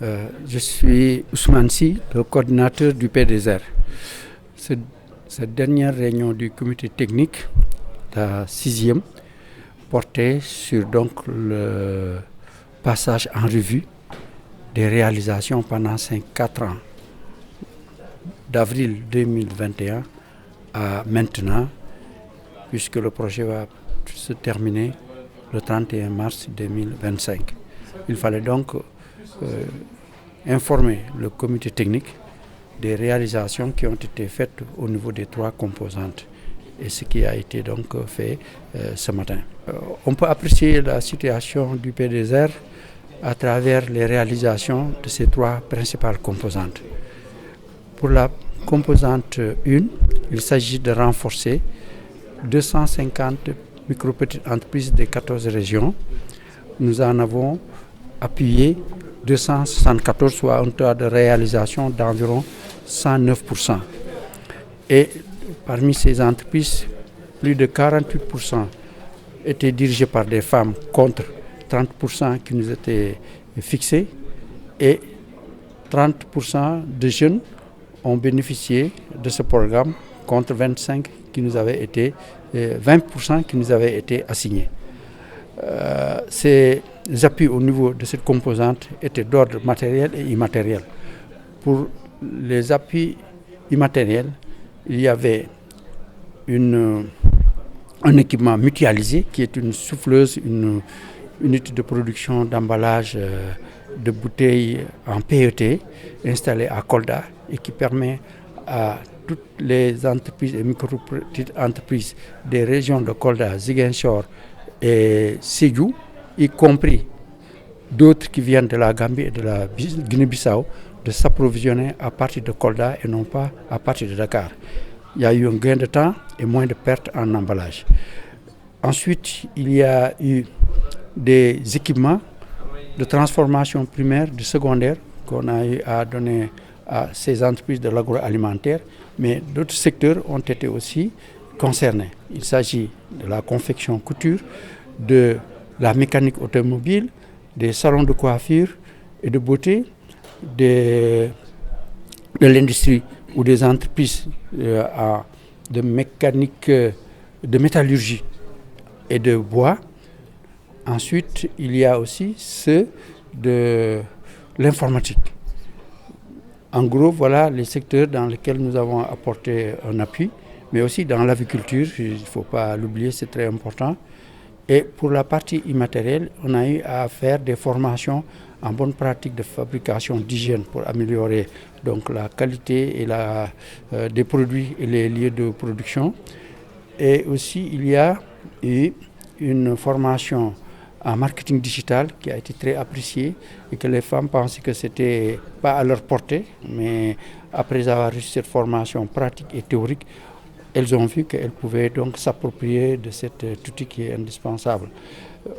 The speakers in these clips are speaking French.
Je suis Ousmane Sy, le coordinateur du PDSR. Cette dernière réunion du comité technique, la 6e, portait sur donc le passage en revue des réalisations pendant 4 ans, d'avril 2021 à maintenant, puisque le projet va se terminer le 31 mars 2025. Il fallait donc informer le comité technique des réalisations qui ont été faites au niveau des 3 composantes, et ce qui a été donc fait ce matin. On peut apprécier la situation du PDSR à travers les réalisations de ces 3 principales composantes. Pour la composante 1, il s'agit de renforcer 250 micro-petites entreprises des 14 régions. Nous en avons appuyé 274, soit un taux de réalisation d'environ 109%. Et parmi ces entreprises, plus de 48% étaient dirigées par des femmes contre 30% qui nous étaient fixés, et 30% de jeunes ont bénéficié de ce programme contre 20% qui nous avaient été assignés. Ces appuis au niveau de cette composante étaient d'ordre matériel et immatériel. Pour les appuis immatériels, il y avait un équipement mutualisé qui est une souffleuse, une unité de production d'emballage de bouteilles en PET installée à Kolda et qui permet à toutes les entreprises et micro-petites entreprises des régions de Kolda, Ziguinchor et Sédhiou, y compris d'autres qui viennent de la Gambie et de la Guinée-Bissau, de s'approvisionner à partir de Kolda et non pas à partir de Dakar. Il y a eu un gain de temps et moins de pertes en emballage. Ensuite, il y a eu des équipements de transformation primaire, de secondaire, qu'on a eu à donner à ces entreprises de l'agroalimentaire, mais d'autres secteurs ont été aussi concernés. Il s'agit de la confection couture, de la mécanique automobile, des salons de coiffure et de beauté, de l'industrie ou des entreprises de mécanique, de métallurgie et de bois. Ensuite, il y a aussi ceux de l'informatique. En gros, voilà les secteurs dans lesquels nous avons apporté un appui, mais aussi dans l'aviculture, il ne faut pas l'oublier, c'est très important. Et pour la partie immatérielle, on a eu à faire des formations en bonne pratique de fabrication d'hygiène pour améliorer donc la qualité et des produits et les lieux de production. Et aussi, il y a eu une formation en marketing digital qui a été très appréciée et que les femmes pensaient que c'était pas à leur portée, mais après avoir reçu cette formation pratique et théorique, elles ont vu qu'elles pouvaient donc s'approprier de cet outil qui est indispensable.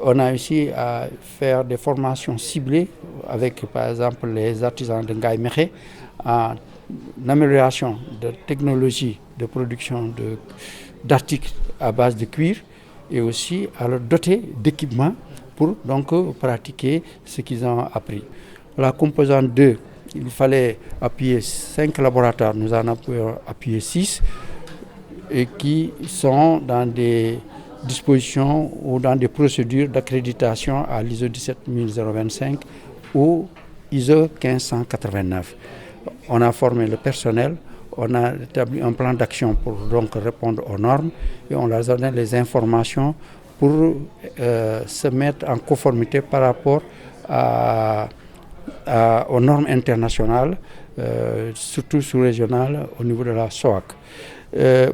On a réussi à faire des formations ciblées avec, par exemple, les artisans de Ngaye Mékhé en amélioration de technologies de production d'articles à base de cuir, et aussi à leur doter d'équipements pour donc pratiquer ce qu'ils ont appris. La composante 2, il fallait appuyer 5 laboratoires, nous en avons appuyé 6, et qui sont dans des dispositions ou dans des procédures d'accréditation à l'ISO 17025 ou ISO 1589. On a formé le personnel, on a établi un plan d'action pour donc répondre aux normes et on leur a donné les informations pour se mettre en conformité par rapport aux normes internationales, surtout sous-régionales au niveau de la SOAC.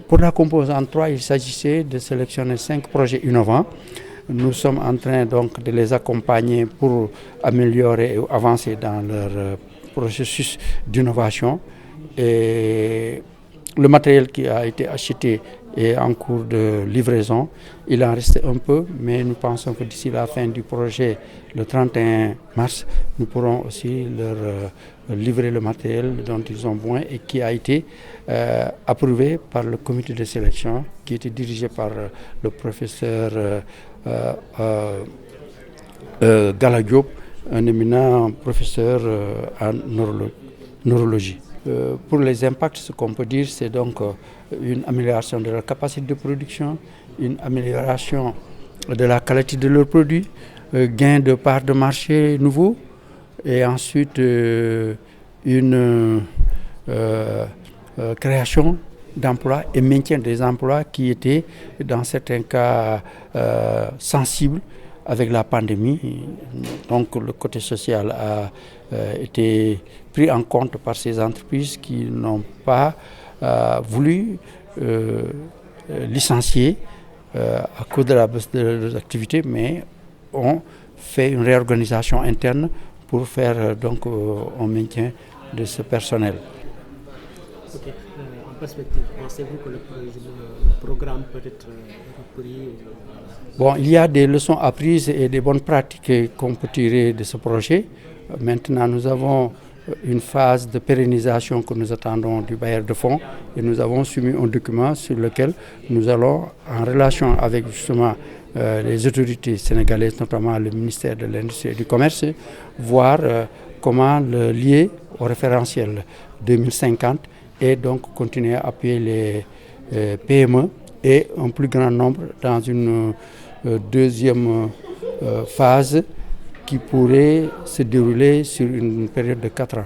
Pour la composante 3, il s'agissait de sélectionner 5 projets innovants. Nous sommes en train donc de les accompagner pour améliorer et avancer dans leur processus d'innovation. Et le matériel qui a été acheté est en cours de livraison. Il en reste un peu, mais nous pensons que d'ici la fin du projet, le 31 mars, nous pourrons aussi leur livrer le matériel dont ils ont besoin et qui a été approuvé par le comité de sélection qui était dirigé par le professeur Gala Diop un éminent professeur en neurologie. Pour les impacts, ce qu'on peut dire, c'est donc une amélioration de leur capacité de production, une amélioration de la qualité de leurs produits, gain de parts de marché nouveaux, et ensuite une création d'emplois et maintien des emplois qui étaient dans certains cas sensibles avec la pandémie. Donc le côté social a été pris en compte par ces entreprises qui n'ont pas voulu licencier à cause de la baisse de leurs activités, mais ont fait une réorganisation interne pour faire donc un maintien de ce personnel. Okay. En perspective, pensez-vous que le programme peut être repris? Bon, il y a des leçons apprises et des bonnes pratiques qu'on peut tirer de ce projet. Maintenant, nous avons une phase de pérennisation que nous attendons du bailleur de fonds et nous avons soumis un document sur lequel nous allons, en relation avec justement les autorités sénégalaises, notamment le ministère de l'Industrie et du Commerce, voir comment le lier au référentiel 2050 et donc continuer à appuyer les PME et un plus grand nombre dans une deuxième phase qui pourrait se dérouler sur une période de 4 ans.